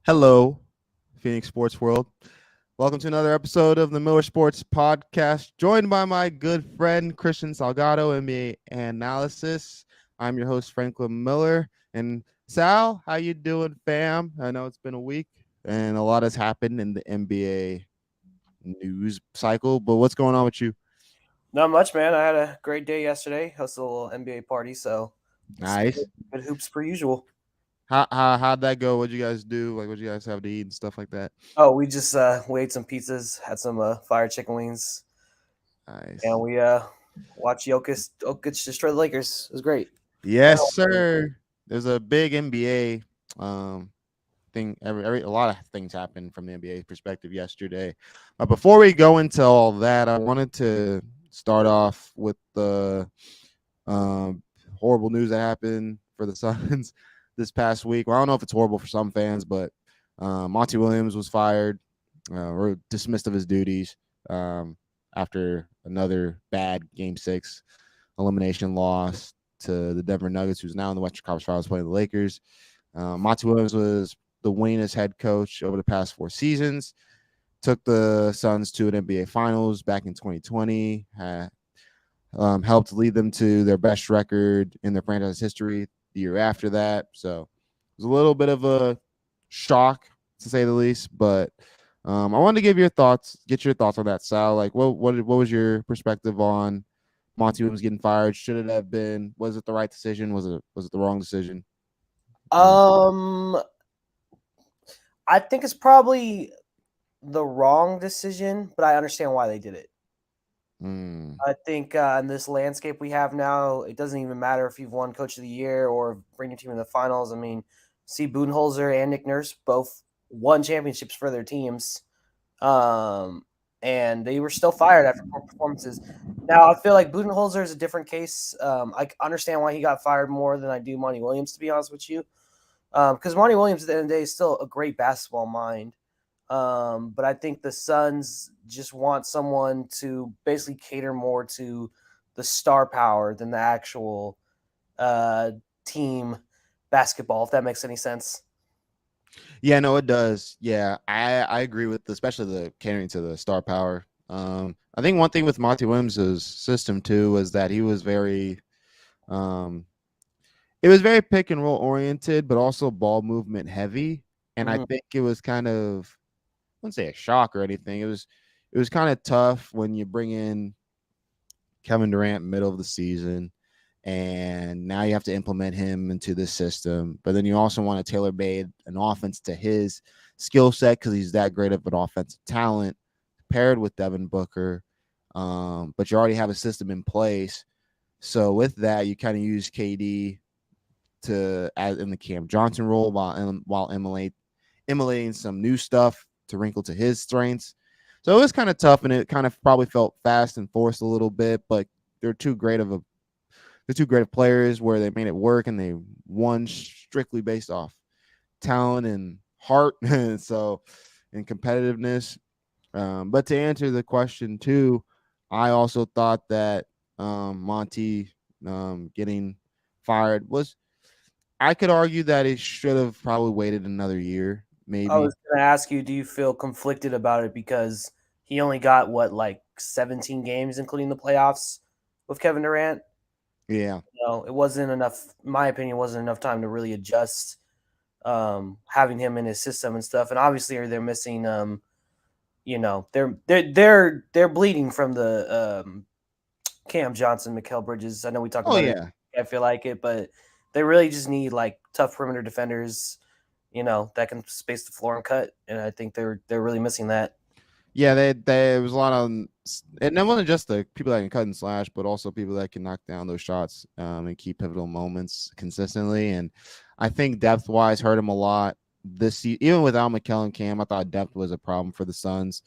Hello, Phoenix Sports World. Welcome to another episode of the Miller Sports Podcast, joined by my good friend Christian Salgado, NBA Analysis. I'm your host, Franklin Miller. And Sal, how you doing, fam? I know it's been a week and a lot has happened in the NBA news cycle, but what's going on with you? Not much, man. I had a great day yesterday. Hosted a little NBA party, so just Nice. good hoops per usual. How'd that go? What'd you guys do? Like, what'd you guys have to eat and stuff like that? Oh, we ate some pizzas, had some fire chicken wings, and Nice. we watched Jokic destroy the Lakers. It was great. Yes, sir. There's a big NBA thing. Every a lot of things happened from the NBA perspective yesterday. Before we go into all that, I wanted to start off with the um, horrible news that happened for the Suns this past week. Well, I don't know if it's horrible for some fans, but Monty Williams was fired or dismissed of his duties um, after another bad Game 6 elimination loss to the Denver Nuggets, who's now in the Western Conference Finals playing the Lakers. Monty Williams was the winningest head coach over the past 4 seasons. Took the Suns to an NBA Finals back in 2020. Helped lead them to their best record in their franchise history the year after that. So it was a little bit of a shock, to say the least. But I wanted to get your thoughts on that, Sal. Like, what was your perspective on Monty Williams getting fired? Should it have been? Was it the right decision? Was it the wrong decision? Um, Um, I think it's probably the wrong decision, but I understand why they did it. mm, I think in this landscape we have now, it doesn't even matter if you've won Coach of the Year or bring your team in the finals. I mean, see Budenholzer and Nick Nurse both won championships for their teams, um, and they were still fired after poor performances. Now I feel like Budenholzer is a different case. I understand why he got fired more than I do Monty Williams, to be honest with you, because Monty Williams at the end of the day is still a great basketball mind. But I think the Suns just want someone to basically cater more to the star power than the actual uh, team basketball, if that makes any sense. yeah, no, it does. Yeah, I agree with especially the catering to the star power. I think one thing with Monty Williams' system too was that he was very um, it was very pick and roll oriented, but also ball movement heavy. And I Mm-hmm. think it was kind of I wouldn't say a shock or anything. It was kind of tough when you bring in Kevin Durant middle of the season, and now you have to implement him into this system. But then you also want to tailor made an offense to his skill set because he's that great of an offensive talent, paired with Devin Booker. But you already have a system in place. So with that, you kind of use KD to as in the Cam Johnson role while emulating some new stuff to wrinkle to his strengths. So it was kind of tough, and it kind of probably felt fast and forced a little bit. But they're too great of a they're too great of players where they made it work, and they won strictly based off talent and heart, so and competitiveness. But to answer the question too, I also thought that Monty getting fired was I could argue that it should have probably waited another year, I maybe. was going to ask you, do you feel conflicted about it because he only got what, like 17 games, including the playoffs with Kevin Durant? Yeah. No, it wasn't enough. In my opinion, wasn't enough time to really adjust having him in his system and stuff. And obviously, they're missing. They're bleeding from the Cam Johnson, Mikal Bridges. I know we talk Oh about it. yeah. I feel like it, but they really just need like tough perimeter defenders. That can space the floor and cut. And I think they're really missing that. Yeah, there was a lot of, and that wasn't just the people that can cut and slash, but also people that can knock down those shots and keep pivotal moments consistently. And I think depth wise hurt him a lot this season. Even without McKellen Cam, I thought depth was a problem for the Suns,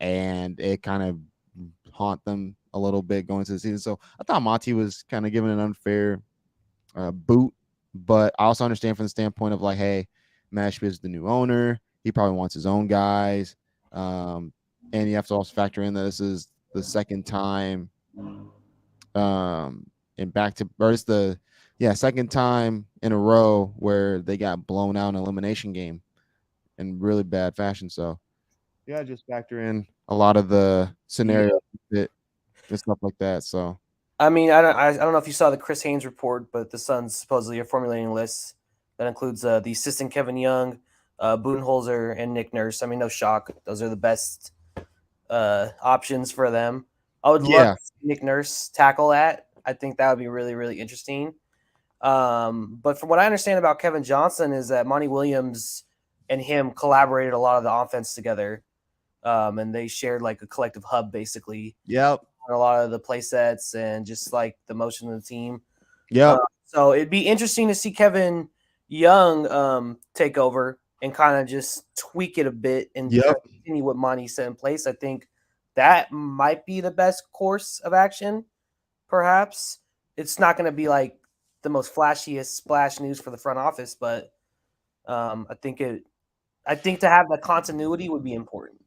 and it kind of haunt them a little bit going into the season. So I thought Monty was kind of given an unfair boot, but I also understand from the standpoint of like, hey, Mashby is the new owner. He probably wants his own guys. Um, and you have to also factor in that this is the second time in back to or it's the second time in a row where they got blown out in an elimination game in really bad fashion. So yeah, just factor in a lot of the Yeah. scenarios and stuff like that. So I mean, I don't know if you saw the Chris Haynes report, but the Suns supposedly are formulating lists that includes the assistant Kevin Young, Budenholzer, and Nick Nurse. I mean, no shock; those are the best options for them. I would love yeah, to see Nick Nurse tackle that. I think that would be really, really interesting. But from what I understand about Kevin Johnson is that Monty Williams and him collaborated a lot of the offense together, and they shared like a collective hub basically yep, on a lot of the play sets and just like the motion of the team. Uh, yep, so it'd be interesting to see Kevin Young take over and kind of just tweak it a bit and kind yep. of continue what Monty set in place. I think that might be the best course of action. Perhaps it's not going to be like the most flashiest splash news for the front office, but I think it. I think to have the continuity would be important.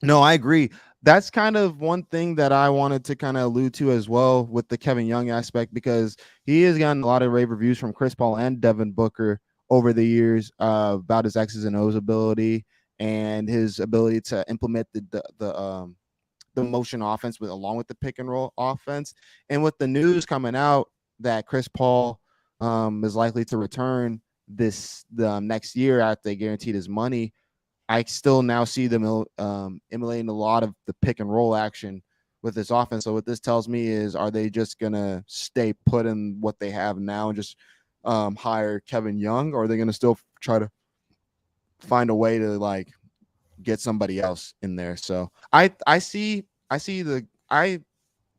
No, I agree. That's kind of one thing that I wanted to kind of allude to as well with the Kevin Young aspect, because he has gotten a lot of rave reviews from Chris Paul and Devin Booker over the years about his X's and O's ability and his ability to implement the motion offense with along with the pick and roll offense. And with the news coming out that Chris Paul is likely to return the next year after they guaranteed his money, I still now see them emulating a lot of the pick and roll action with this offense. So what this tells me is, are they just gonna stay put in what they have now and just hire Kevin Young, or are they gonna still try to find a way to like get somebody else in there? So I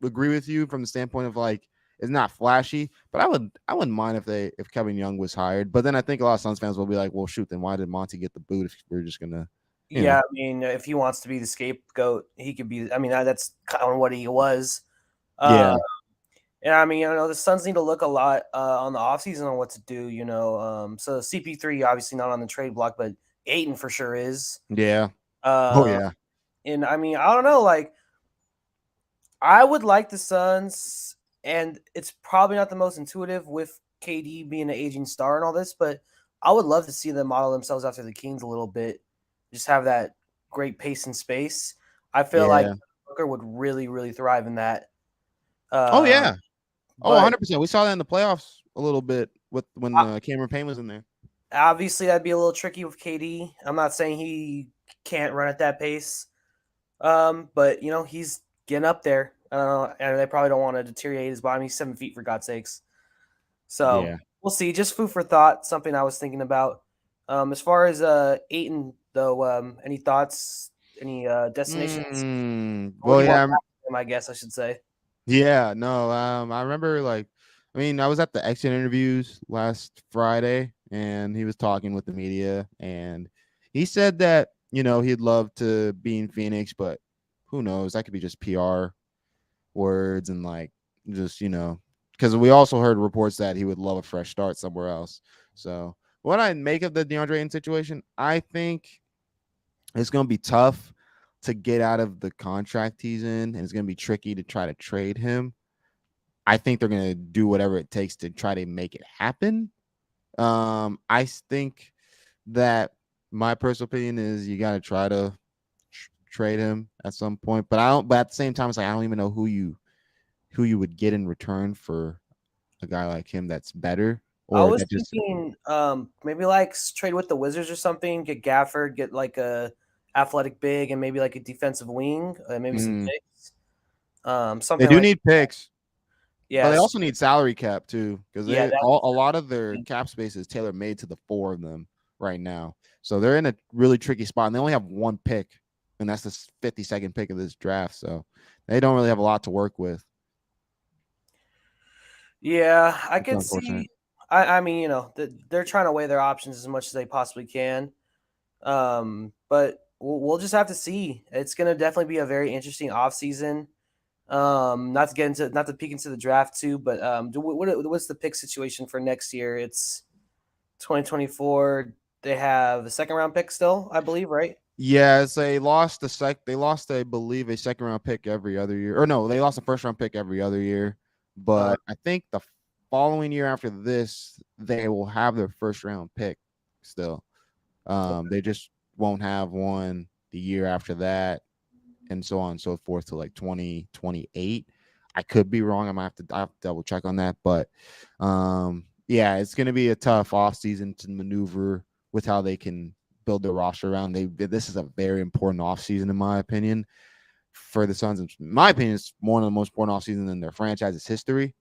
agree with you from the standpoint of like, it's not flashy, but I wouldn't mind if Kevin Young was hired. But then I think a lot of Suns fans will be like, well, shoot, then why did Monty get the boot if we're just gonna, you Yeah, know? I mean, if he wants to be the scapegoat, he could be. I mean, that's kind of what he was. Uh, Yeah, and I mean, the Suns need to look a lot on the offseason on what to do. So CP3 obviously not on the trade block, but Aiton for sure is. yeah, oh Uh, yeah, and I mean, I don't know. Like, I would like the Suns, and it's probably not the most intuitive with KD being an aging star and all this, but I would love to see them model themselves after the Kings a little bit. Just have that great pace and space. I feel like yeah, Booker would really, really thrive in that. oh Um, yeah, oh but 100%. We saw that in the playoffs a little bit with when Cameron Payne was in there. obviously, that'd be a little tricky with KD. I'm not saying he can't run at that pace, but he's getting up there, and they probably don't want to deteriorate his body. He's 7 feet for God's sakes. So Yeah. we'll see. Just food for thought. Something I was thinking about. As far as Aiton though, any thoughts? Any destinations? What would Well, you want yeah, him? I guess I should say. yeah. No, I remember like, I mean, I was at the exit interviews last Friday, and he was talking with the media, and he said that he'd love to be in Phoenix, but who knows? That could be just PR words and like just because we also heard reports that he would love a fresh start somewhere else. So what I make of the DeAndre Ayton situation, I think it's going to be tough to get out of the contract he's in, and it's going to be tricky to try to trade him. I think they're going to do whatever it takes to try to make it happen. I think that my personal opinion is you got to try to trade him at some point, but I don't. But at the same time, it's like I don't even know who you would get in return for a guy like him that's better, I or was that just thinking maybe like trade with the Wizards or something. Get Gafford, get like a athletic big, and maybe like a defensive wing, maybe some mm, picks, they something do like need picks, but they yes, also need salary cap too, because yeah, they that a lot of their cap space is tailor made to the four of them right now. So they're in a really tricky spot, and they only have one pick, and that's the 52nd pick of this draft. So they don't really have a lot to work with. yeah, I It's could unfortunate. see. I mean, they're trying to weigh their options as much as they possibly can. But we'll just have to see. It's going to definitely be a very interesting offseason. Not to peek into the draft too, but what's the pick situation for next year? It's 2024. They have a second round pick still, I believe, right? Yeah, they lost, I believe, a second round pick every other year. Or no, they lost a first round pick every other year. Uh, But I think the following year after this, they will have their first round pick still. They just won't have one the year after that, and so on and so forth to like 2028. I could be wrong. I have to double check on that, but yeah, it's going to be a tough offseason to maneuver with how they can build their roster around. This is a very important offseason in my opinion for the Suns. In my opinion, it's one of the most important offseason in their franchise's history.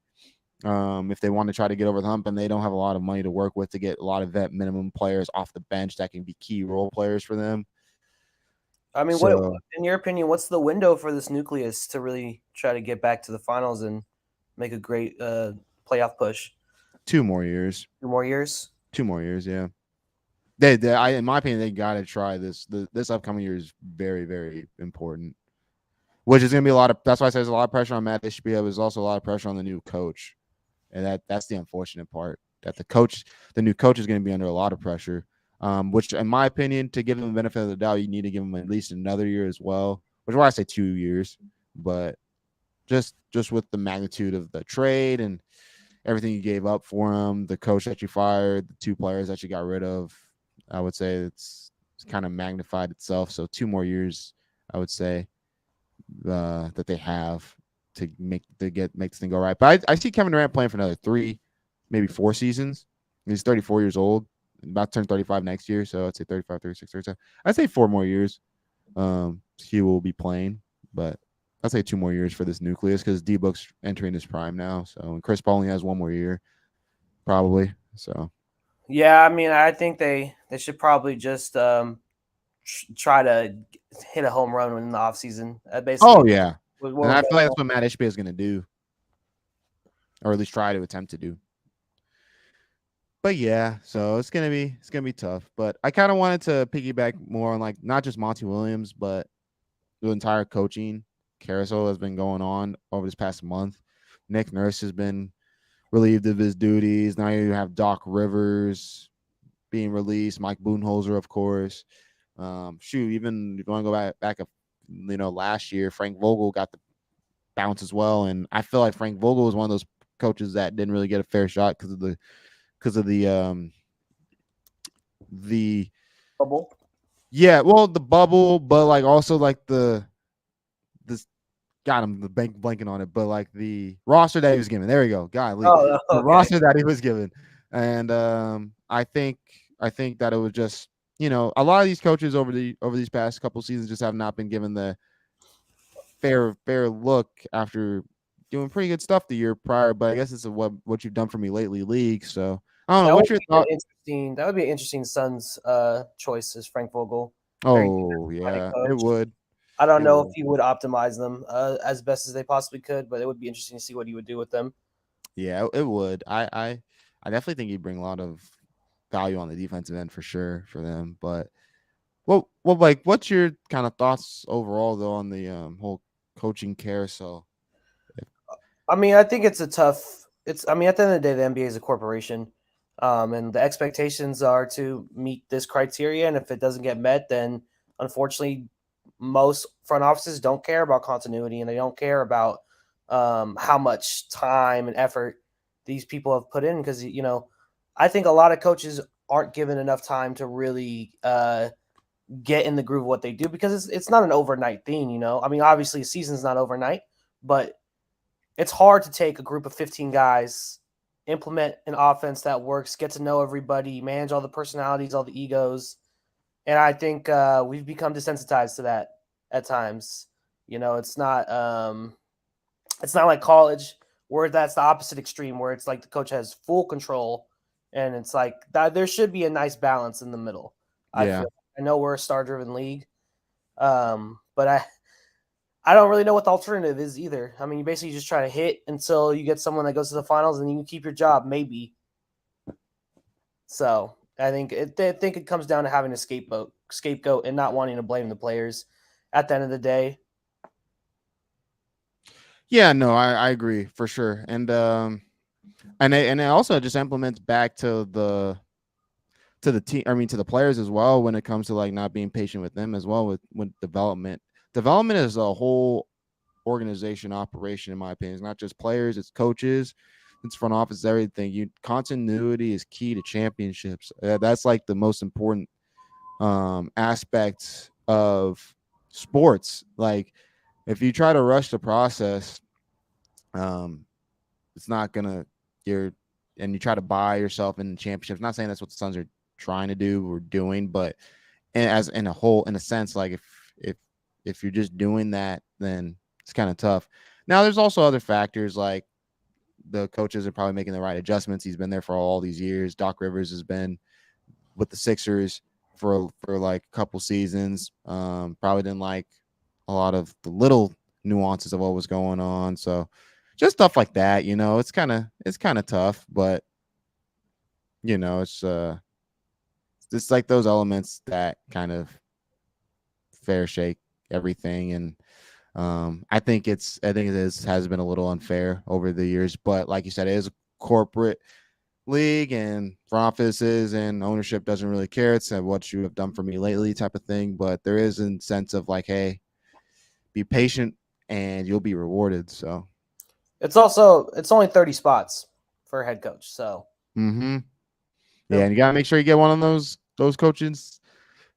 If they want to try to get over the hump, and they don't have a lot of money to work with to get a lot of vet minimum players off the bench that can be key role players for them. I mean, what in your opinion, what's the window for this nucleus to really try to get back to the finals and make a great playoff push? 2 more years. 2 more years? 2 more years, yeah. In my opinion, they got to try this. This upcoming year is very, very important, which is going to be a lot of. That's why I say there's a lot of pressure on Matt Ishbia. There's also a lot of pressure on the new coach, and that's the unfortunate part. That the new coach is going to be under a lot of pressure. Which, in my opinion, to give him the benefit of the doubt, you need to give him at least another year as well. Which is why I say 2 years. But just with the magnitude of the trade and everything you gave up for him, the coach that you fired, the 2 players that you got rid of, I would say it's kind of magnified itself. So 2 more years, I would say, that they have to make this thing go right. But I see Kevin Durant playing for another 3, maybe 4 seasons. He's 34 years old. About to turn 35 next year, so I'd say 35, 36, 37. I'd say 4 more years he will be playing, but I'd say 2 more years for this nucleus because D-Book's entering his prime now, so and Chris Paul only has 1 more year, probably. So, yeah, I mean, I think they should probably just try to hit a home run in the offseason. Basically, oh yeah, and I feel like that's what Matt Ishbia is going to do, or at least try to attempt to do. But yeah, so it's gonna be tough. But I kind of wanted to piggyback more on like not just Monty Williams, but the entire coaching carousel has been going on over this past month. Nick Nurse has been relieved of his duties. Now you have Doc Rivers being released, Mike Budenholzer, of course. Even if you want to go back, last year, Frank Vogel got the bounce as well, and I feel like Frank Vogel was one of those coaches that didn't really get a fair shot because of the bubble. Yeah, well, the bubble, but like also like this got him the blanking on it, but like the roster that he was given. There we go. Golly. Okay. The roster that he was given. And I think that it was just, a lot of these coaches over these past couple seasons just have not been given the fair look after doing pretty good stuff the year prior. But I guess it's what you've done for me lately, league. So I don't know. What's your thought? That would be an interesting Suns choice as Frank Vogel. Oh yeah, it would. I don't know if he would optimize them as best as they possibly could, but it would be interesting to see what he would do with them. Yeah, it would. I definitely think he'd bring a lot of value on the defensive end for sure for them. But like, what's your kind of thoughts overall though on the whole coaching carousel? I mean, I think it's at the end of the day, the NBA is a corporation. And the expectations are to meet this criteria. And if it doesn't get met, then unfortunately, most front offices don't care about continuity and they don't care about how much time and effort these people have put in. Because, I think a lot of coaches aren't given enough time to really get in the groove of what they do because it's not an overnight thing, I mean, obviously, a season's not overnight, but it's hard to take a group of 15 guys, implement an offense that works, get to know everybody, manage all the personalities, all the egos. And I think we've become desensitized to that at times. It's not like college where that's the opposite extreme, where it's like the coach has full control and it's like that. There should be a nice balance in the middle. Yeah. I know we're a star-driven league, but I don't really know what the alternative is either. I mean, you basically just try to hit until you get someone that goes to the finals and you can keep your job, maybe. So I think it comes down to having a scapegoat and not wanting to blame the players at the end of the day. Yeah, no, I agree for sure. And it also just implements back to the team, to the players as well when it comes to like not being patient with them as well with development. Development is a whole organization operation, in my opinion. It's not just players, it's coaches, it's front office, continuity is key to championships. That's like the most important aspects of sports. Like if you try to rush the process, um, it's not gonna you're and you try to buy yourself in championships. Not saying that's what the Suns are trying to do or doing, but as in a whole, in a sense, like if you're just doing that, then it's kind of tough. Now, there's also other factors like the coaches are probably making the right adjustments. He's been there for all these years. Doc Rivers has been with the Sixers for like a couple seasons. Probably didn't like a lot of the little nuances of what was going on. So just stuff like that, it's kind of tough, but it's like those elements that kind of fair shake everything. And I think it has been a little unfair over the years, but like you said, it is a corporate league and front offices and ownership doesn't really care. It's what you have done for me lately type of thing. But there is a sense of like, hey, be patient and you'll be rewarded. So It's only 30 spots for a head coach. So yeah, and you gotta make sure you get one of those coaches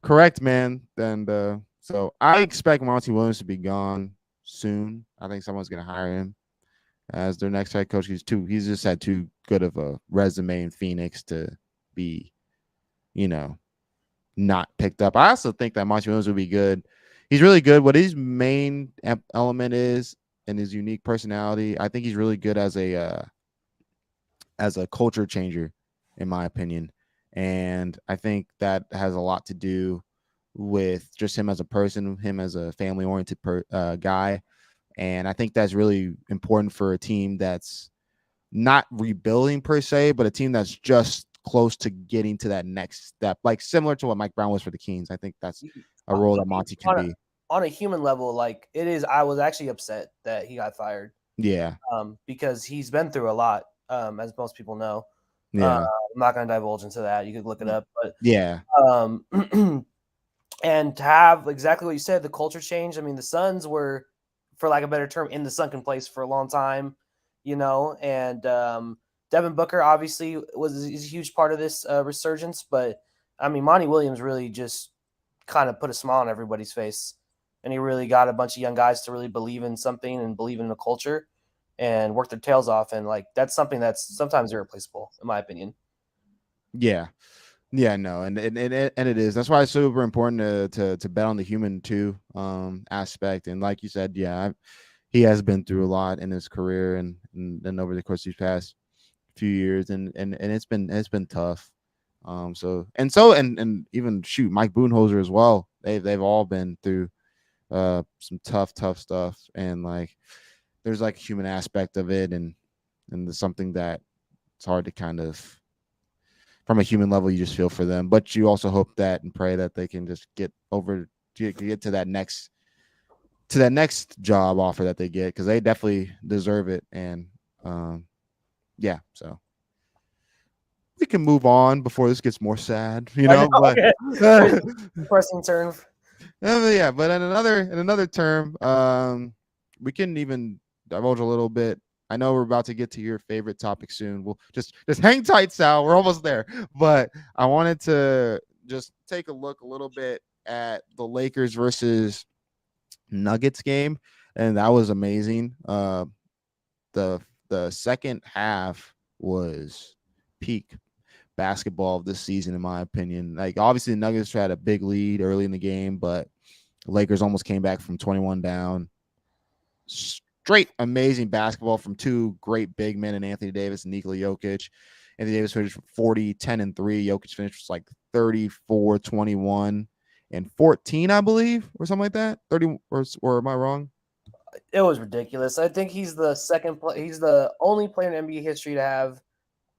correct, man. And so I expect Monty Williams to be gone soon. I think someone's gonna hire him as their next head coach. He's just had too good of a resume in Phoenix to be, not picked up. I also think that Monty Williams would be good. He's really good. What his main element is and his unique personality, I think he's really good as a culture changer, in my opinion. And I think that has a lot to do with just him as a person, him as a family-oriented guy. And I think that's really important for a team that's not rebuilding per se, but a team that's just close to getting to that next step, like similar to what Mike Brown was for the Kings. I think that's a role that Monty can be. On a human level, like it is, I was actually upset that he got fired. Yeah. Because he's been through a lot, as most people know. Yeah. I'm not going to divulge into that. You could look it up, but yeah. And to have exactly what you said, the culture change. I mean, the Suns were, for lack of a better term, in the sunken place for a long time, and Devin Booker obviously is a huge part of this resurgence. But I mean, Monty Williams really just kind of put a smile on everybody's face, and he really got a bunch of young guys to really believe in something and believe in the culture and work their tails off. And like, that's something that's sometimes irreplaceable, in my opinion. Yeah. Yeah, no, and it is. That's why it's super important to bet on the human too aspect. And like you said, yeah, he has been through a lot in his career and over the course of these past few years, and it's been tough. And even shoot, Mike Budenholzer as well. They've all been through some tough stuff, and like there's like a human aspect of it, and there's something that it's hard to kind of, from a human level, you just feel for them, but you also hope that and pray that they can just get to that next job offer that they get, because they definitely deserve it. And yeah, so we can move on before this gets more sad, but pressing turn. Yeah, but in another term, we can even divulge a little bit. I know we're about to get to your favorite topic soon. We'll just hang tight, Sal. We're almost there. But I wanted to just take a look a little bit at the Lakers versus Nuggets game, and that was amazing. The second half was peak basketball of this season, in my opinion. Like, obviously the Nuggets had a big lead early in the game, but the Lakers almost came back from 21 down. Straight amazing basketball from two great big men in Anthony Davis and Nikola Jokic. Anthony Davis finished 40, 10, and 3. Jokic finished like 34, 21, and 14, I believe, or something like that. 30, or am I wrong? It was ridiculous. I think he's the he's the only player in NBA history to have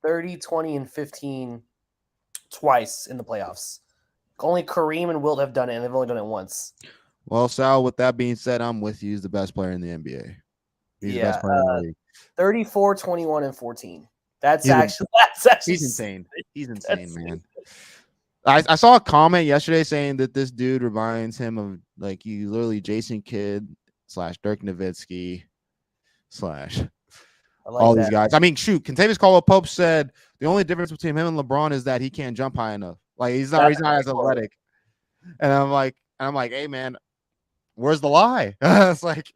30, 20, and 15 twice in the playoffs. Only Kareem and Wilt have done it, and they've only done it once. Well, Sal, with that being said, I'm with you. He's the best player in the NBA. He's the best player in the league. 34, 21, and 14. That's actually he's insane. He's insane, man. I saw a comment yesterday saying that this dude reminds him of, like, he's literally Jason Kidd / Dirk Nowitzki / all these guys. I mean, shoot, Kentavious Caldwell-Pope said the only difference between him and LeBron is that he can't jump high enough. Like, he's not as athletic. And I'm like, hey man, where's the lie? It's like,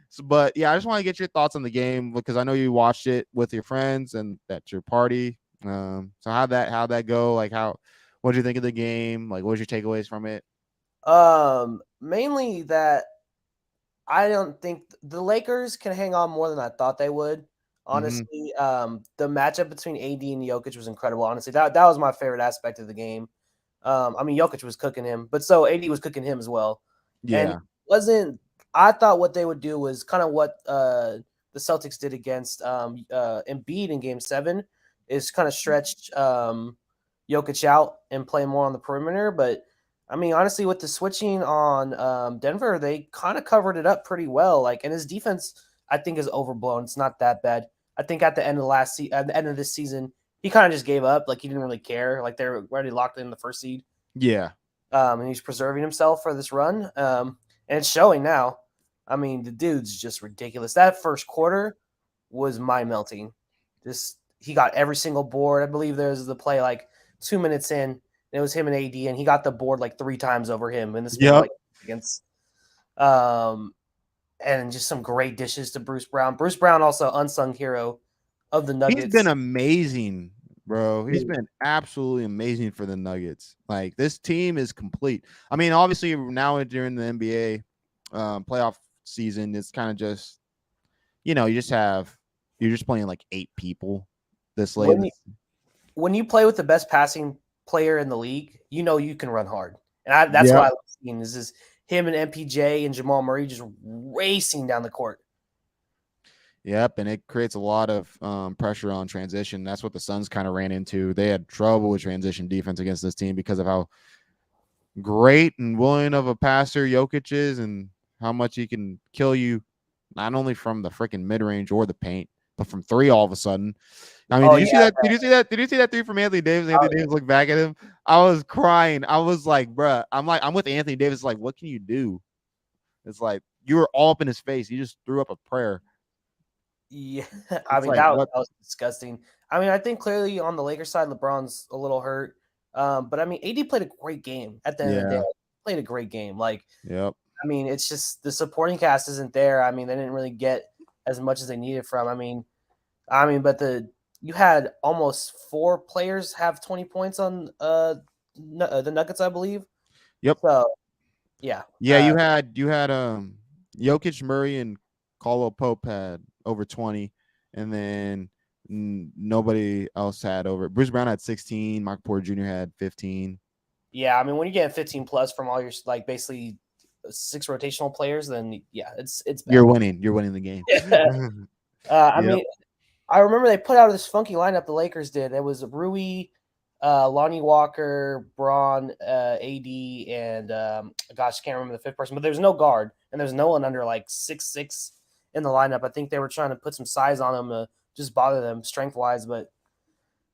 so, but yeah, I just want to get your thoughts on the game because I know you watched it with your friends and at your party. So how'd that go? Like what did you think of the game? Like, what was your takeaways from it? Mainly that I don't think the Lakers can hang on more than I thought they would. Mm-hmm. Honestly, the matchup between AD and Jokic was incredible. Honestly, that was my favorite aspect of the game. I mean, Jokic was cooking him, but so AD was cooking him as well. And Yeah. wasn't I thought what they would do was kind of what the Celtics did against Embiid in Game 7 is kind of stretched Jokic out and play more on the perimeter. But I mean, honestly, with the switching on Denver, they kind of covered it up pretty well. Like, and his defense, I think, is overblown. It's not that bad. I think at the end of at the end of this season, he kind of just gave up. Like he didn't really care. Like they're already locked in the first seed. Yeah. And he's preserving himself for this run. And it's showing now. I mean, the dude's just ridiculous. That first quarter was mind melting. Just he got every single board. I believe there's the play like 2 minutes in, and it was him and AD, and he got the board like 3 times over him in the span of Yep. like seconds. Um, and just some great dishes to Bruce Brown. Bruce Brown also unsung hero of the He's been Nuggets. amazing, bro. He's Dude, been absolutely amazing for the Nuggets. Like this team is complete. I mean, obviously now during the NBA playoff season, it's kind of just you're just playing like 8 people this late. when you play with the best passing player in the league, you know you can run hard, and that's what Yep. I love seeing is him and MPJ and Jamal Murray just racing down the court. Yep, and it creates a lot of pressure on transition. That's what the Suns kind of ran into. They had trouble with transition defense against this team because of how great and willing of a passer Jokic is and how much he can kill you, not only from the freaking mid range or the paint, but from three all of a sudden. I mean, Oh did you see yeah, that? Did you see that? Did you see that three from Anthony Davis? Anthony oh, Davis looked back at him. I was crying. I was like, bruh, I'm with Anthony Davis. Like, what can you do? It's like you were all up in his face. You just threw up a prayer. yeah. I It's mean like, what? that was disgusting. I mean, I think clearly on the Lakers side, LeBron's a little hurt. But I mean, AD played a great game at the end of the day. Yeah. Played a great game. Like, Yep. I mean, it's just the supporting cast isn't there. I mean, they didn't really get as much as they needed from. But you had almost 4 players have 20 points on the Nuggets, I believe. Yep. So yeah, Yeah, you had Jokic, Murray, and Caldwell Pope had over 20, and then nobody else had over. Bruce Brown had 16. Michael Porter Jr. had 15. yeah. I mean, when you're getting 15 plus from all your like basically 6 rotational players, then yeah, it's bad. You're winning. You're winning the game. I Yep. mean, I remember they put out this funky lineup the Lakers did. It was Rui, Lonnie Walker, Braun, AD, and gosh, I can't remember the fifth person. But there's no guard, and there's no one under like 6'6" in the lineup. I think they were trying to put some size on them to just bother them strength wise. But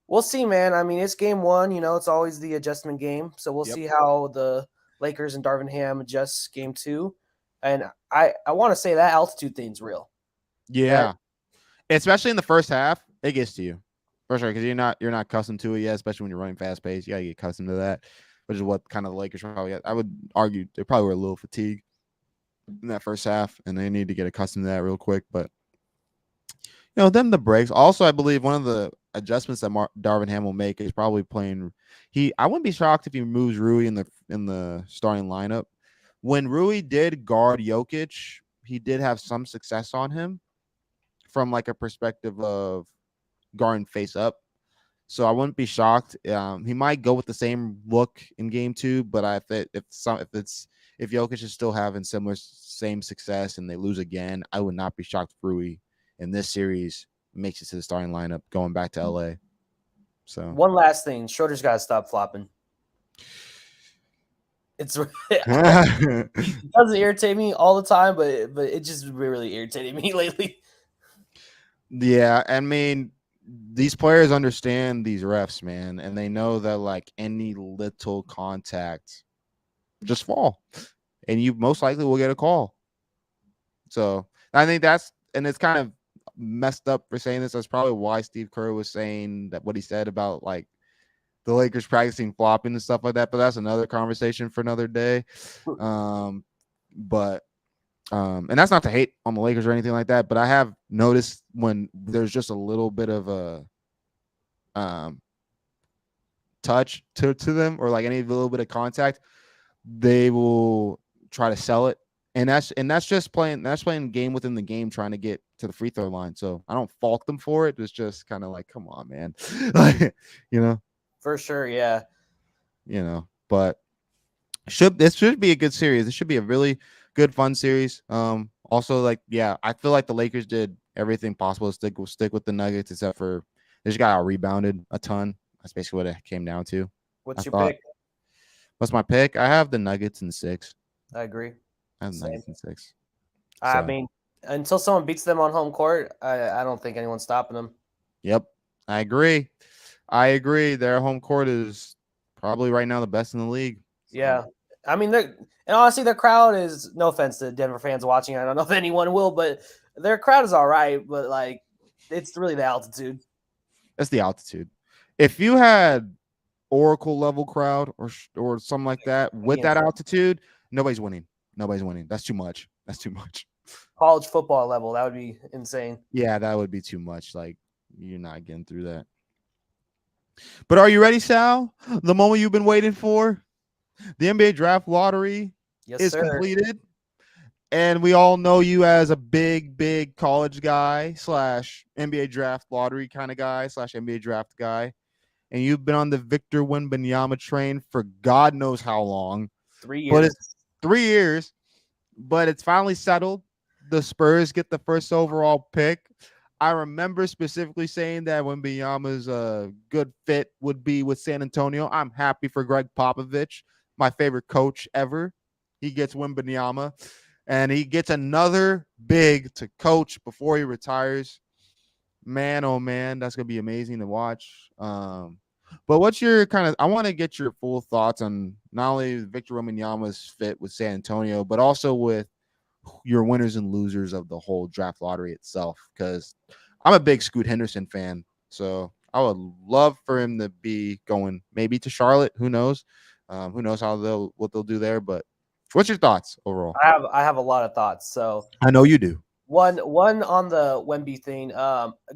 we'll see, man. I mean, it's game one. You know, it's always the adjustment game. So we'll Yep. see how the Lakers and Darvin Ham adjust game two. And I want to say that altitude thing's real. That Yeah. Especially in the first half, it gets to you for sure because you're not accustomed to it yet. Especially when you're running fast pace, you gotta get accustomed to that. Which is what kind of the Lakers probably. I would argue they probably were a little fatigued in that first half, and they need to get accustomed to that real quick. But then the breaks. Also, I believe one of the adjustments that Darvin Ham will make is probably playing. I wouldn't be shocked if he moves Rui in the starting lineup. When Rui did guard Jokic, he did have some success on him from like a perspective of guarding face up. So I wouldn't be shocked. He might go with the same look in game two, but if Jokic is still having similar same success and they lose again, I would not be shocked if Rui in this series makes it to the starting lineup going back to LA. So one last thing, Schroeder's got to stop flopping. It's it doesn't irritate me all the time, but it just really irritated me lately. Yeah, I mean, these players understand these refs, man, and they know that like any little contact, just fall, and you most likely will get a call. So I think it's kind of messed up for saying this. That's probably why Steve Kerr was saying that what he said about like the Lakers practicing flopping and stuff like that. But that's another conversation for another day. But and that's not to hate on the Lakers or anything like that. But I have noticed when there's just a little bit of a touch to them or like any little bit of contact, they will try to sell it. And that's just playing game within the game, trying to get to the free throw line. So I don't fault them for it. It's just kind of like, come on, man. Like, For sure, yeah. But this should be a good series. This should be a really good, fun series. Also, like, yeah, I feel like the Lakers did everything possible to stick with the Nuggets, except for they just got out rebounded a ton. That's basically what it came down to. What's your pick? What's my pick? I have the Nuggets in 6. I agree. I have the Nuggets in 6. I mean, until someone beats them on home court, I don't think anyone's stopping them. Yep, I agree. Their home court is probably right now the best in the league. So. Yeah. I mean, and honestly, their crowd is, no offense to Denver fans watching, I don't know if anyone will, but their crowd is all right. But, like, it's really the altitude. It's the altitude. If you had Oracle level crowd or something like that with that altitude, nobody's winning. That's too much. College football level, that would be insane. Yeah, that would be too much. Like, you're not getting through that. But are you ready, Sal? The moment you've been waiting for? The NBA draft lottery is completed. And we all know you as a big college guy / NBA draft lottery kind of guy / NBA draft guy. And you've been on the Victor Wembenyama train for God knows how long. 3 years. But it's 3 years. But it's finally settled. The Spurs get the first overall pick. I remember specifically saying that Wembenyama's good fit would be with San Antonio. I'm happy for Greg Popovich, my favorite coach ever. He gets Wembenyama. And he gets another big to coach before he retires. Man, oh man, that's gonna be amazing to watch. But what's your I want to get your full thoughts on not only Victor Wembanyama's fit with San Antonio, but also with your winners and losers of the whole draft lottery itself. Because I'm a big Scoot Henderson fan, so I would love for him to be going maybe to Charlotte. Who knows? Who knows what they'll do there? But what's your thoughts overall? I have a lot of thoughts. So I know you do. One on the Wemby thing.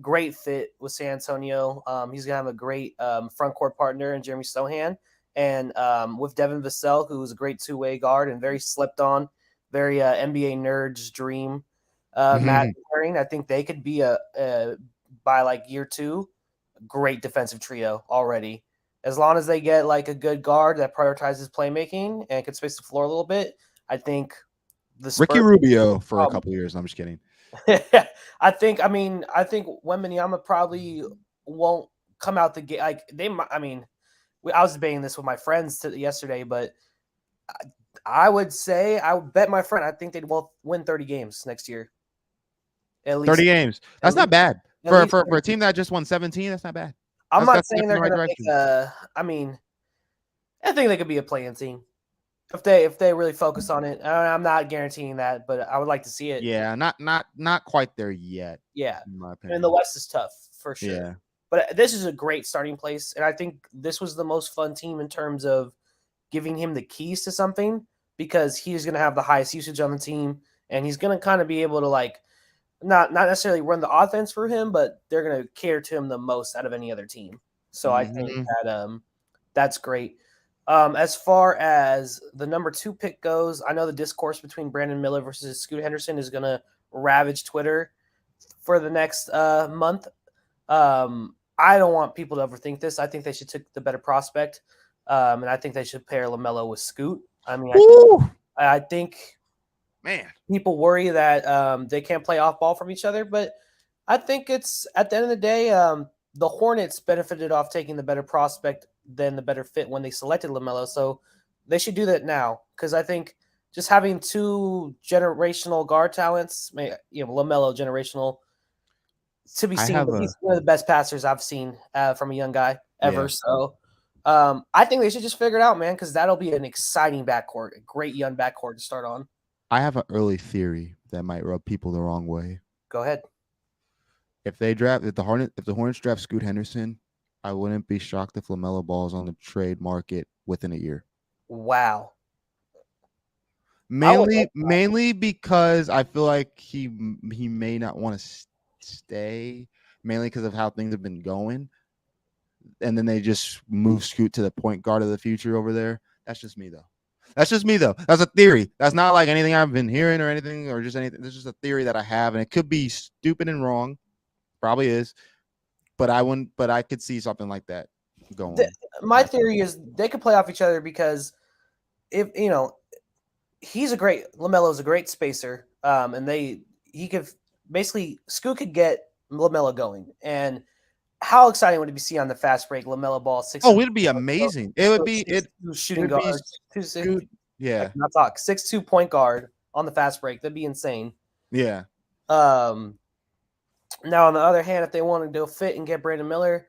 Great fit with San Antonio. He's gonna have a great front court partner in Jeremy Sohan, and with Devin Vassell, who's a great 2-way guard and very slept on, very NBA nerd's dream. Matt Herring, I think they could be by like year 2, great defensive trio already. As long as they get like a good guard that prioritizes playmaking and can space the floor a little bit, I think the Spurs, Ricky Rubio for a couple of years. I'm just kidding. I think Wembanyama probably won't come out the gate. Like I was debating this with my friends yesterday, but I would bet my friend, I think they'd win 30 games next year. At least 30 games. That's not bad for a team that just won 17. That's not bad. I'm not saying they're going to make I think they could be a play-in team if they really focus on it. I'm not guaranteeing that, but I would like to see it. Yeah, not quite there yet. Yeah, in my opinion. And the West is tough for sure. Yeah, but this is a great starting place, and I think this was the most fun team in terms of giving him the keys to something, because he's going to have the highest usage on the team, and he's going to kind of be able to like not necessarily run the offense for him, but they're going to cater to him the most out of any other team. So I think that that's great. As far as the number 2 pick goes, I know the discourse between Brandon Miller versus Scoot Henderson is going to ravage Twitter for the next month. I don't want people to overthink this. I think they should take the better prospect, and I think they should pair LaMelo with Scoot. I mean, I think man, people worry that they can't play off ball from each other, but I think it's at the end of the day, the Hornets benefited off taking the better prospect than the better fit when they selected LaMelo. So they should do that now, because I think just having 2 generational guard talents, LaMelo generational to be seen, but he's one of the best passers I've seen from a young guy ever. Yeah. So I think they should just figure it out, man, because that'll be an exciting backcourt, a great young backcourt to start on. I have an early theory that might rub people the wrong way. Go ahead. If the Hornets draft Scoot Henderson, I wouldn't be shocked if LaMelo Ball is on the trade market within a year. Wow. Mainly because I feel like he may not want to stay, mainly because of how things have been going, and then they just move Scoot to the point guard of the future over there. That's just me though. That's a theory. That's not like anything I've been hearing or anything or just anything. This is just a theory that I have, and it could be stupid and wrong. Probably is, but I wouldn't. But I could see something like that going. My theory is they could play off each other because if LaMelo's a great spacer, and he could basically Scoot could get LaMelo going. And how exciting would it be to see on the fast break LaMelo Ball 6? Oh, it'd be amazing. It would be shooting guard. Scoot, yeah, not talk 6'2" point guard on the fast break. That'd be insane. Yeah. Now on the other hand, if they want to do a fit and get Brandon Miller,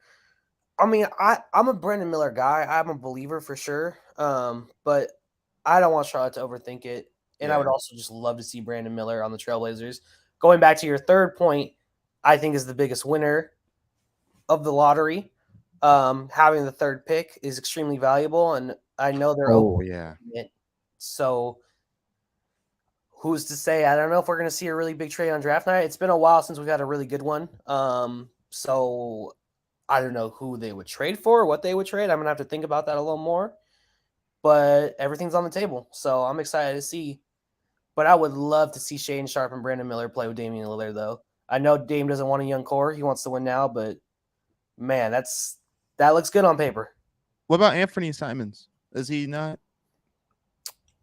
I mean, I'm a Brandon Miller guy. I'm a believer for sure. But I don't want Charlotte to overthink it. And I would also just love to see Brandon Miller on the Trailblazers. Going back to your third point, I think is the biggest winner of the lottery. Having the third pick is extremely valuable, and I know they're open it. So who's to say? I don't know if we're going to see a really big trade on draft night. It's been a while since we've had a really good one. So I don't know who they would trade for, what they would trade. I'm going to have to think about that a little more. But everything's on the table, so I'm excited to see. But I would love to see Shaedon Sharpe and Brandon Miller play with Damian Lillard, though. I know Dame doesn't want a young core. He wants to win now, but, man, that looks good on paper. What about Anthony Simons? Is he not?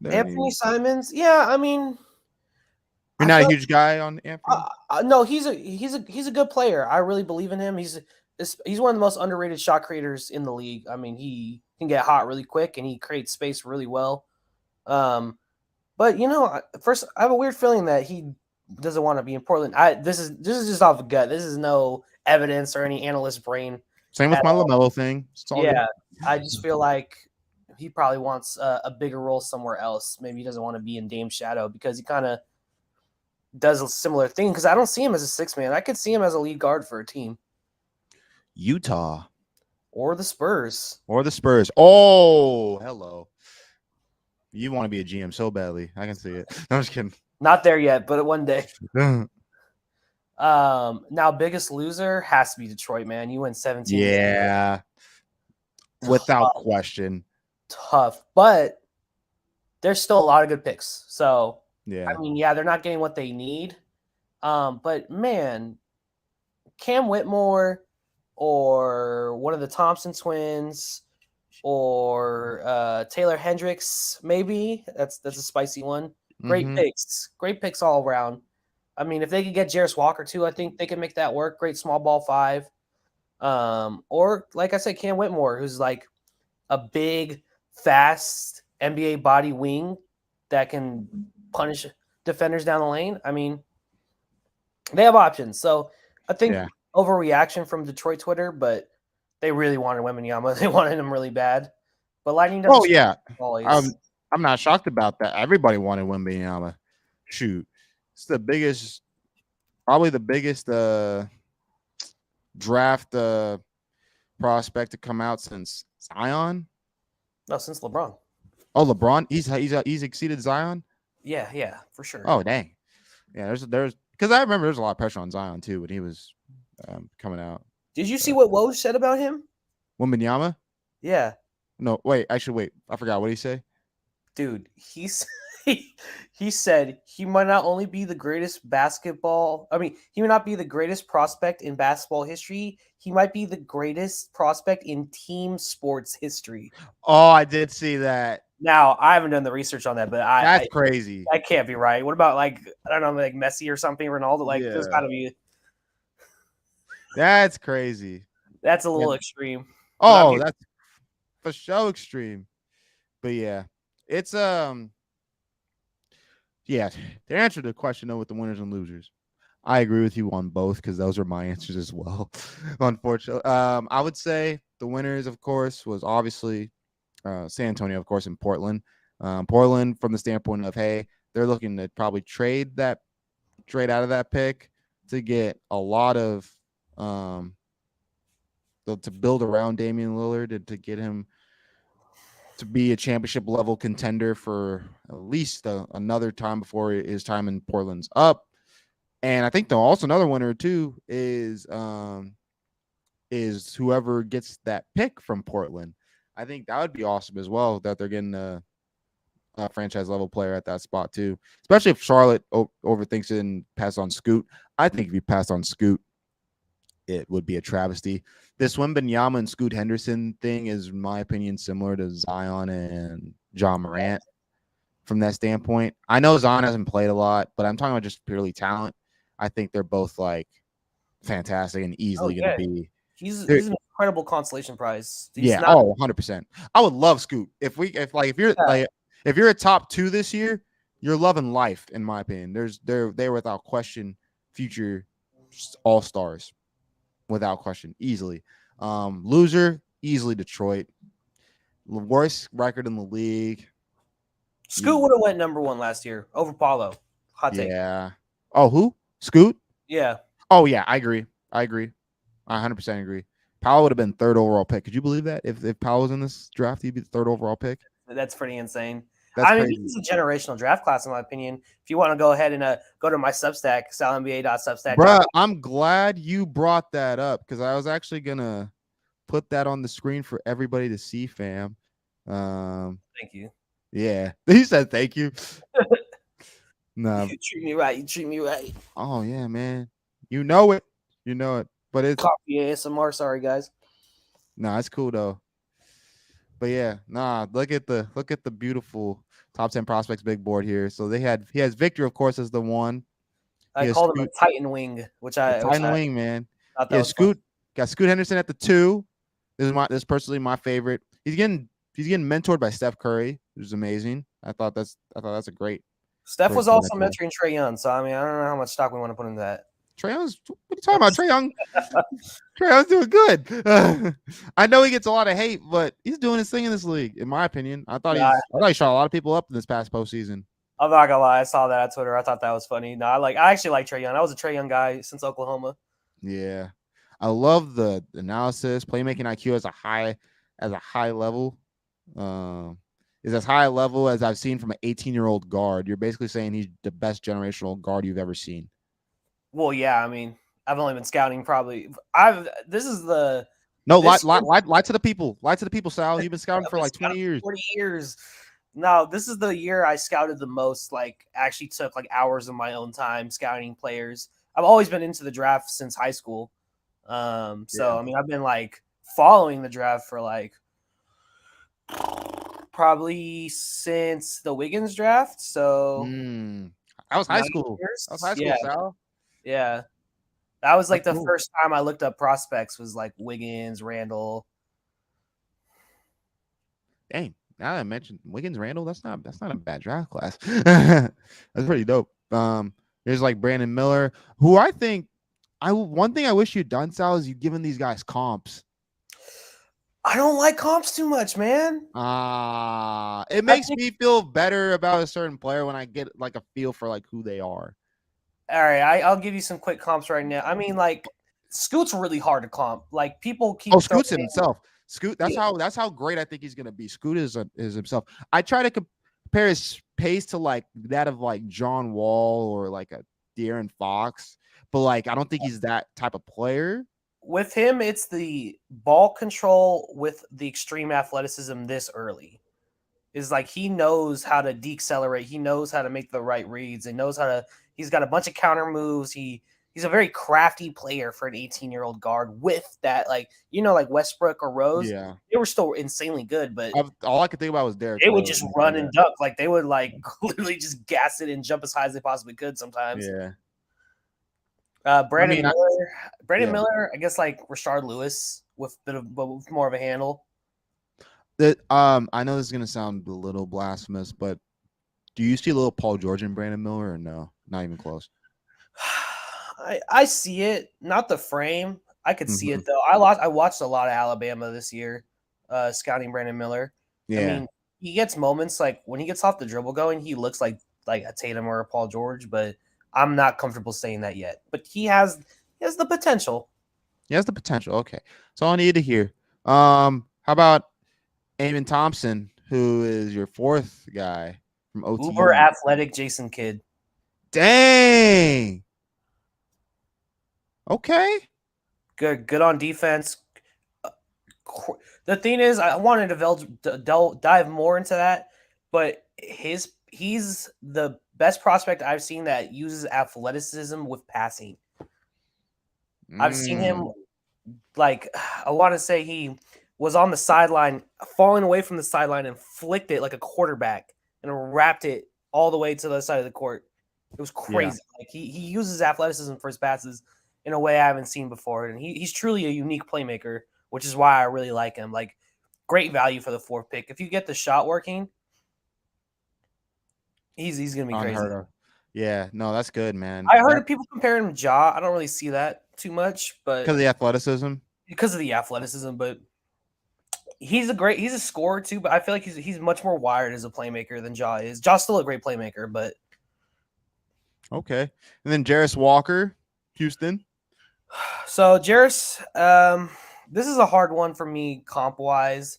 Anthony Simons? Yeah, I mean – you're not a huge guy on Anthony? No, he's a good player. I really believe in him. He's one of the most underrated shot creators in the league. I mean, he can get hot really quick, and he creates space really well. But first, I have a weird feeling that he doesn't want to be in Portland. This is just off the gut. This is no evidence or any analyst brain. Same with my LaMelo thing. Yeah, I just feel like he probably wants a bigger role somewhere else. Maybe he doesn't want to be in Dame's shadow because he kind of does a similar thing. Because I don't see him as a six man. I could see him as a lead guard for a team. Utah. Or the Spurs. Oh, hello. You want to be a GM so badly. I can see it. No, I'm just kidding. Not there yet, but one day. Now, biggest loser has to be Detroit, man. You win 17. Yeah. Without question. Tough. But there's still a lot of good picks. So, yeah. I mean, they're not getting what they need. But, man, Cam Whitmore or one of the Thompson twins or Taylor Hendricks, maybe. That's a spicy one. Great picks. Great picks all around. I mean, if they could get Jarris Walker too, I think they can make that work. Great small ball five. Or, like I said, Cam Whitmore, who's like a big, fast NBA body wing that can punish defenders down the lane. I mean, they have options. So I think overreaction from Detroit Twitter, but they really wanted Wembenyama. They wanted him really bad. But Lightning doesn't. Oh, yeah. Always. I'm not shocked about that. Everybody wanted Wembenyama. Shoot. It's probably the biggest draft prospect to come out since Zion. No, since LeBron. Oh, LeBron? He's exceeded Zion? Yeah, for sure. Oh, dang. Yeah, there's because I remember there's a lot of pressure on Zion too when he was coming out. Did you see what Woj said about him? Wembenyama? Yeah. No, wait. I forgot. What did he say? Dude, he said he might not only be the greatest he might not be the greatest prospect in basketball history. He might be the greatest prospect in team sports history. Oh, I did see that. Now, I haven't done the research on that, but that's crazy. That can't be right. What about like Messi or something, Ronaldo? Like there's got to be. That's crazy. That's a little extreme. Oh, that's for sure extreme. But yeah, it's to answer the question though with the winners and losers, I agree with you on both because those are my answers as well. Unfortunately, I would say the winners, of course, was obviously San Antonio, of course, and Portland. Portland, from the standpoint of they're looking to probably trade out of that pick to get a lot of to build around Damian Lillard and to get him to be a championship level contender for at least another time before his time in Portland's up. And I think also another winner too is whoever gets that pick from Portland. I think that would be awesome as well that they're getting a franchise level player at that spot too, especially if Charlotte overthinks it and pass on Scoot. I think if you pass on Scoot, it would be a travesty. This Wembenyama and Scoot Henderson thing is, in my opinion, similar to Zion and John Morant from that standpoint. I know Zion hasn't played a lot, but I'm talking about just purely talent. I think they're both like fantastic and easily going to be. He's an incredible consolation prize. He's 100%. I would love Scoot. If you're a top 2 this year, you're loving life, in my opinion. They're without question future all-stars. Without question, easily. Loser, easily Detroit. Worst record in the league. Scoot would have went number 1 last year over Paulo. Hot take. Yeah. Oh, who? Scoot? Yeah. Oh, yeah, I agree. I 100% agree. Powell would have been 3rd overall pick. Could you believe that? If Powell was in this draft, he'd be the 3rd overall pick. That's pretty insane. Crazy. This is a generational draft class, in my opinion. If you want to go ahead and go to my Substack, salnba.substack. Bruh, I'm glad you brought that up because I was actually going to put that on the screen for everybody to see, fam. Thank you. Yeah. He said thank you. No. You treat me right. Oh, yeah, man. You know it. But it's coffee ASMR. Sorry, guys. Nah, it's cool though. But yeah, look at the beautiful top 10 prospects big board here. So he has Victor, of course, as the 1. I called him a Titan Wing, Wing, man. Yeah, Scoot Henderson at the 2. This is personally my favorite. He's getting mentored by Steph Curry, which is amazing. I thought that's a great. Steph was also mentoring Trae Young, so I mean I don't know how much stock we want to put into that. Trae Young's, what are you talking about? Trae Young? Trae Young's doing good. I know he gets a lot of hate, but he's doing his thing in this league, in my opinion. I thought he shot a lot of people up in this past postseason. I'm not gonna lie, I saw that on Twitter. I thought that was funny. No, I actually like Trae Young. I was a Trae Young guy since Oklahoma. Yeah, I love the analysis, playmaking IQ as a high level. Is as high a level as I've seen from an 18-year-old guard. You're basically saying he's the best generational guard you've ever seen. Well, yeah, I mean, I've only been scouting probably. This is the lie to the people. Lie to the people, Sal. You've been scouting for like 20 years. 40 years. No, this is the year I scouted the most. Like, actually took like hours of my own time scouting players. I've always been into the draft since high school. I mean, I've been like following the draft for like probably since the Wiggins draft. So that was high school. That was high school, Sal. Yeah. That was like the first time I looked up prospects was like Wiggins, Randall. Dang. Now that I mentioned Wiggins, Randall, that's not a bad draft class. That's pretty dope. There's like Brandon Miller, who I think one thing I wish you'd done, Sal, is you'd given these guys comps. I don't like comps too much, man. It makes me feel better about a certain player when I get like a feel for like who they are. All right, I'll give you some quick comps right now. I mean, like Scoot's really hard to comp. Like people keep. Scoot's himself. Scoot. That's how great I think he's gonna be. Scoot is himself. I try to compare his pace to like that of like John Wall or like a De'Aaron Fox, but like I don't think he's that type of player. With him, it's the ball control with the extreme athleticism this early. Is like he knows how to decelerate. He knows how to make the right reads and knows how to. He's got a bunch of counter moves. He's a very crafty player for an 18-year-old guard with that, like Westbrook or Rose. Yeah, they were still insanely good, but all I could think about was Derek. They would just run and duck. Like they would like literally just gas it and jump as high as they possibly could sometimes. Yeah. Brandon Miller, I guess like Rashard Lewis with more of a handle. I know this is gonna sound a little blasphemous, but do you see a little Paul George in Brandon Miller or no? Not even close. I see it, not the frame. I could see it though. I watched a lot of Alabama this year, scouting Brandon Miller. Yeah. I mean, he gets moments like when he gets off the dribble going, he looks like a Tatum or a Paul George, but I'm not comfortable saying that yet. But he has the potential. He has the potential. Okay. That's all I needed to hear. How about Amen Thompson, who is your fourth guy from Uber OTE? athletic Jason Kidd. Dang. Okay. Good on defense. The thing is, I wanted to dive more into that, but he's the best prospect I've seen that uses athleticism with passing. I've seen him like I want to say he was on the sideline, falling away from the sideline and flicked it like a quarterback and wrapped it all the way to the other side of the court. It was Yeah. crazy. Like he uses athleticism for his passes in a way I haven't seen before, and he's truly a unique playmaker, which is why I really like him. Like great value for the fourth pick. If you get the shot working, he's gonna be crazy. Unheard of. Yeah. No, that's good, man. I heard of people comparing him to Ja. I don't really see that too much, Because but of the athleticism. because of the athleticism, but he's a scorer too, but I feel like he's much more wired as a playmaker than Ja is. Ja's still a great playmaker, but Okay. And then Jarris Walker, Houston. so Jarris, this is a hard one for me comp wise.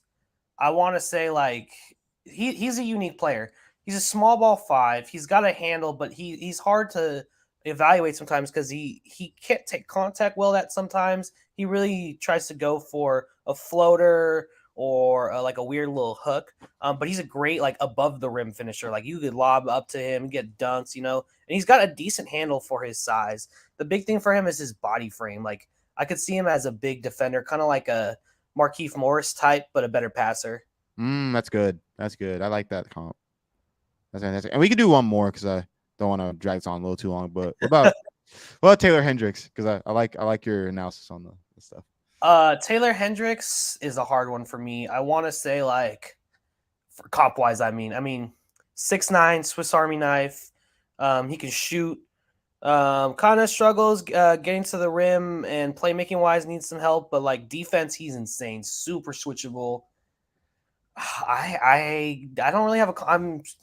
I want to say like he's a unique player. He's a small ball five. He's got a handle, but he's hard to evaluate sometimes because he can't take contact well. That sometimes he really tries to go for a floater or like a weird little hook. But he's a great like above the rim finisher. Like you could lob up to him and get dunks, and he's got a decent handle for his size. The big thing for him is his body frame. Like I could see him as a big defender, kind of like a Markieff Morris type, but a better passer. That's good. That's good. I like that comp. That's fantastic. And we could do one more because I don't want to drag this on a little too long. But what about Taylor Hendricks? Because I like your analysis on the stuff. Taylor Hendricks is a hard one for me. I want to say like for comp wise, I mean 6'9", Swiss Army knife. He can shoot. Kind of struggles getting to the rim and playmaking wise needs some help, but like defense, he's insane. Super switchable. I don't really have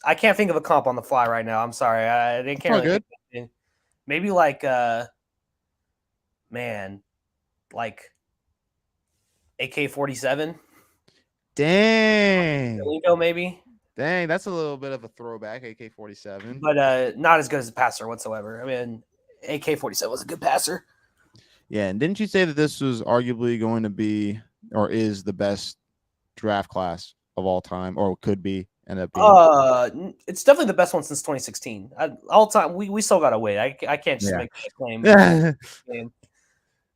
I can't think of a comp on the fly right now. I'm sorry. I didn't can't Oh, really good. think maybe like man, like AK-47. Dang. Maybe. Dang, that's a little bit of a throwback, AK-47. But not as good as a passer whatsoever. I mean, AK-47 was a good passer. Yeah, and didn't you say that this was arguably going to be or is the best draft class of all time, or could be end up being? It's definitely the best one since 2016. All time, we still gotta wait. I can't just make that claim.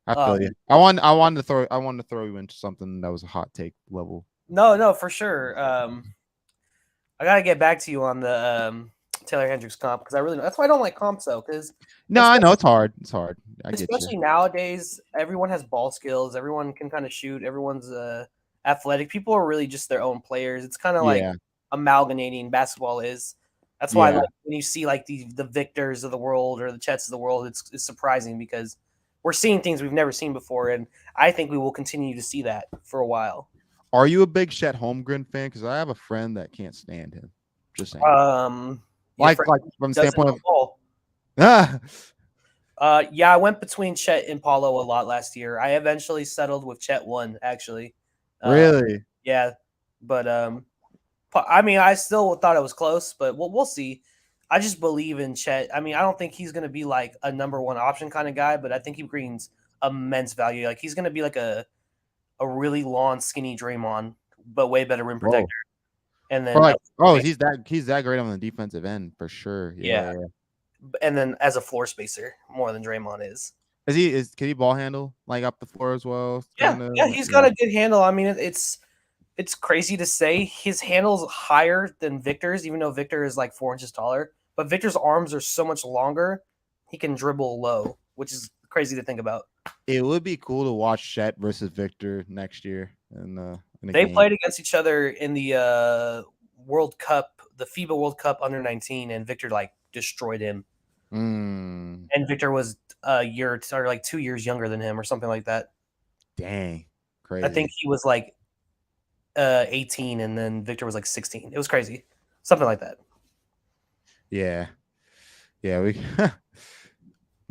I feel you. I wanted to throw you into something that was a hot take level. No, for sure. I gotta get back to you on the Taylor Hendricks comp because that's why I don't like comps though. Because I know it's hard. It's hard. I get you. Especially nowadays, everyone has ball skills. Everyone can kind of shoot. Everyone's athletic. People are really just their own players. It's kind of like amalgamating basketball is. That's why like, when you see like the Victors of the world or the Chets of the world, it's surprising because we're seeing things we've never seen before, and I think we will continue to see that for a while. Are you a big Chet Holmgren fan? Because I have a friend that can't stand him. Just saying. Like from the standpoint of. Yeah, I went between Chet and Paulo a lot last year. I eventually settled with Chet 1, actually. Really? Yeah, but I mean, I still thought it was close, but we'll see. I just believe in Chet. I mean, I don't think he's going to be like a number one option kind of guy, but I think he brings immense value. Like he's going to be like a really long, skinny Draymond, but way better rim protector. And then he's that great on the defensive end for sure. Yeah. And then as a floor spacer more than Draymond is. Can he ball handle like up the floor as well? Yeah, he's got a good handle. I mean, it's crazy to say his handle's higher than Victor's, even though Victor is like 4 inches taller. But Victor's arms are so much longer, he can dribble low, which is crazy to think about. It would be cool to watch Chet versus Victor next year. They played against each other in the World Cup, the FIBA World Cup under 19, and Victor like destroyed him. And Victor was a year or like 2 years younger than him or something like that. Dang, crazy. I think he was like 18 and then Victor was like 16. It was crazy. Something like that. Yeah. We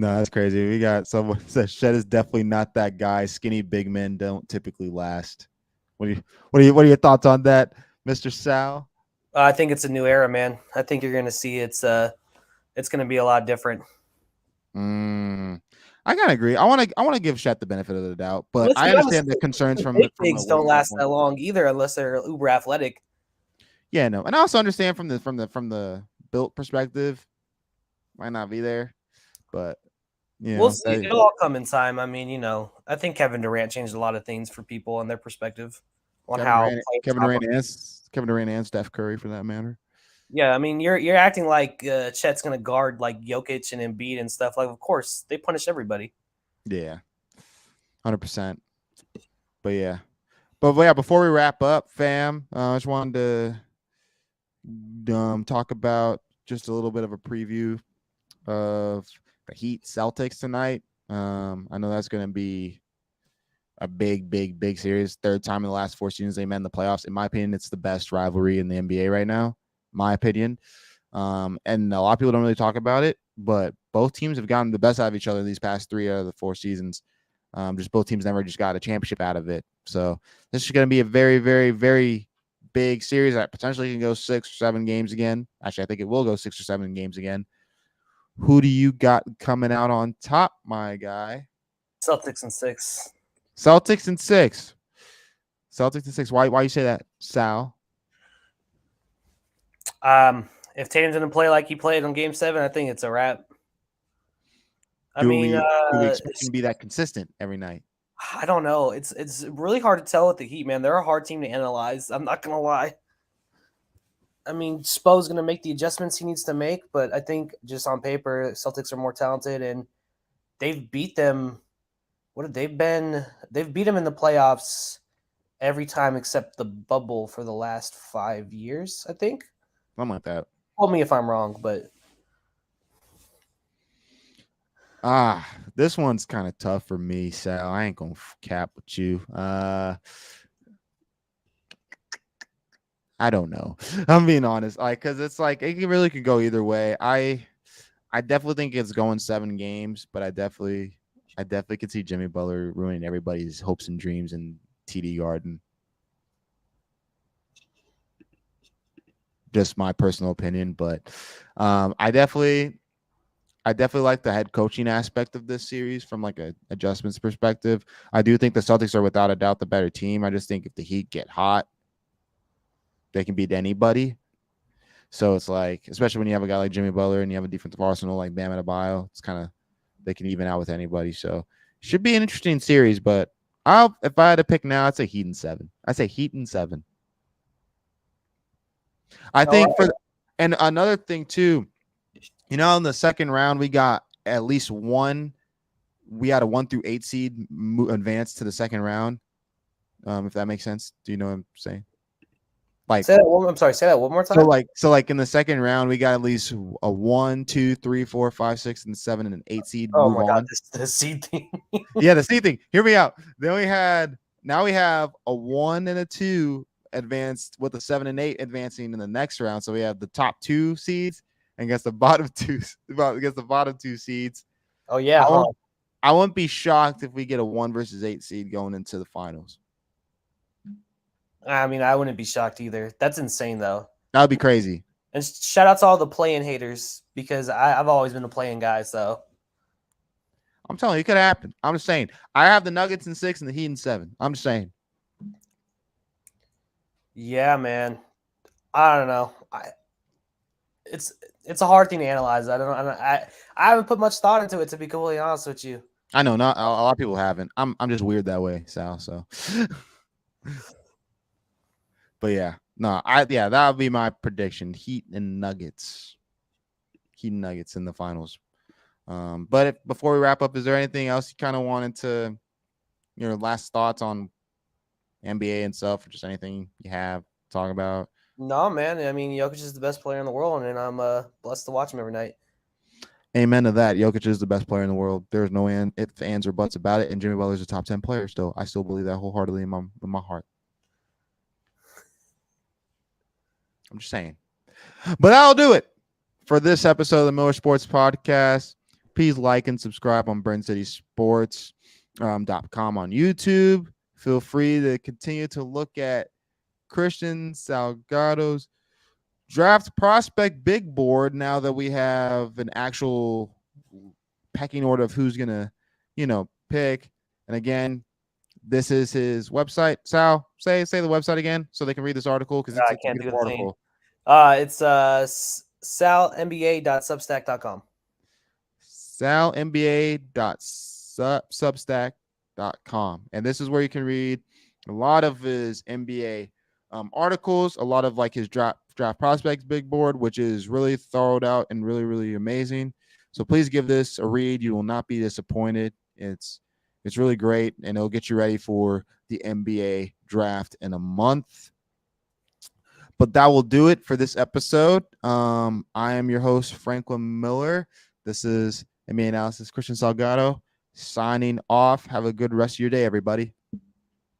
No, that's crazy. We got someone says Shed is definitely not that guy. Skinny big men don't typically last. What are your thoughts on that, Mr. Sal? I think it's a new era, man. I think you're going to see it's going to be a lot different. I kind of agree. I want to give Shet the benefit of the doubt, but Let's I be honest, understand the concerns from big the bigs weight don't last standpoint. that long either, unless they're uber athletic. Yeah, no, and I also understand from the built perspective, might not be there, but We'll see. It'll all come in time. I mean, I think Kevin Durant changed a lot of things for people and their perspective on how Kevin Durant and Steph Curry for that matter. Yeah, I mean, you're acting like Chet's going to guard like Jokic and Embiid and stuff. Like, of course, they punish everybody. Yeah, 100%. But yeah, before we wrap up, fam, I just wanted to talk about just a little bit of a preview of the Heat Celtics tonight. I know that's going to be a big series. Third time in the last 4 seasons they met in the playoffs. In my opinion, it's the best rivalry in the NBA right now. My opinion. And a lot of people don't really talk about it, but both teams have gotten the best out of each other these past 3 out of the 4 seasons. Just both teams never just got a championship out of it. So this is going to be a very, very, very big series that potentially can go 6 or 7 games again. Actually, I think it will go 6 or 7 games again. Who do you got coming out on top, my guy? Celtics in 6. Celtics in 6. Celtics in 6. Why you say that, Sal? If Tatum didn't play like he played on Game 7, I think it's a wrap. Do we expect him to be that consistent every night? I don't know. It's really hard to tell with the Heat, man. They're a hard team to analyze. I'm not gonna lie. I mean, Spo's gonna make the adjustments he needs to make, but I think just on paper, Celtics are more talented, and they've beat them. What have they been? They've beat them in the playoffs every time except the bubble for the last 5 years, I think. Something like that. Tell me if I'm wrong, but this one's kind of tough for me, Sal. I ain't gonna cap with you. I don't know. I'm being honest, because it's like it really could go either way. I definitely think it's going 7 games, but I definitely could see Jimmy Butler ruining everybody's hopes and dreams in TD Garden. Just my personal opinion, but I definitely like the head coaching aspect of this series from like a adjustments perspective. I do think the Celtics are without a doubt the better team. I just think if the Heat get hot, they can beat anybody. So it's like, especially when you have a guy like Jimmy Butler and you have a defensive arsenal like Bam Adebayo, it's kind of they can even out with anybody. So should be an interesting series. But if I had to pick now, I'd say Heat in 7. I say Heat in 7. I think and another thing too, in the second round we got at least one. We had a 1 through 8 seed advance to the second round. If that makes sense, do you know what I'm saying? Like, say that one more time. So like in the second round, we got at least a 1, 2, 3, 4, 5, 6, and 7, and an 8 seed. Oh my god, the seed thing. Yeah, the seed thing. Hear me out. Now we have a 1 and a 2 advanced with a 7 and 8 advancing in the next round. So we have the top 2 seeds and against the bottom 2 seeds. Oh yeah. I wouldn't be shocked if we get a 1 versus 8 seed going into the finals. I mean, I wouldn't be shocked either. That's insane, though. That would be crazy. And shout out to all the play-in haters because I've always been a play-in guy. So I'm telling you, it could happen. I'm just saying. I have the Nuggets in 6 and the Heat in 7. I'm just saying. Yeah, man. I don't know. It's a hard thing to analyze. I haven't put much thought into it, to be completely honest with you. I know not a lot of people haven't. I'm just weird that way, Sal. So. But yeah, that would be my prediction. Heat and Nuggets. Heat and Nuggets in the finals. But before we wrap up, is there anything else you kind of wanted to, your last thoughts on NBA and stuff, or just anything you have to talk about? No, man. I mean, Jokic is the best player in the world, and I'm blessed to watch him every night. Amen to that. Jokic is the best player in the world. There's no ifs, ands, or buts about it. And Jimmy Butler is a top 10 player still. I still believe that wholeheartedly in my heart. I'm just saying. But that'll do it for this episode of the Miller Sports Podcast. Please like and subscribe on BurnCitySports.com on YouTube. Feel free to continue to look at Christian Salgado's draft prospect big board now that we have an actual pecking order of who's gonna, pick. And again, this is his website. Sal, say the website again so they can read this article because it's I a can't beautiful article. It's salnba.substack.com. salnba.substack.com. And this is where you can read a lot of his NBA articles, a lot of like his draft prospects big board, which is really thorough out and really, really amazing. So please give this a read. You will not be disappointed. It's really great, and it'll get you ready for the NBA draft in a month. But that will do it for this episode. I am your host, Franklin Miller. This is NBA Analysis, Christian Salgado, signing off. Have a good rest of your day, everybody.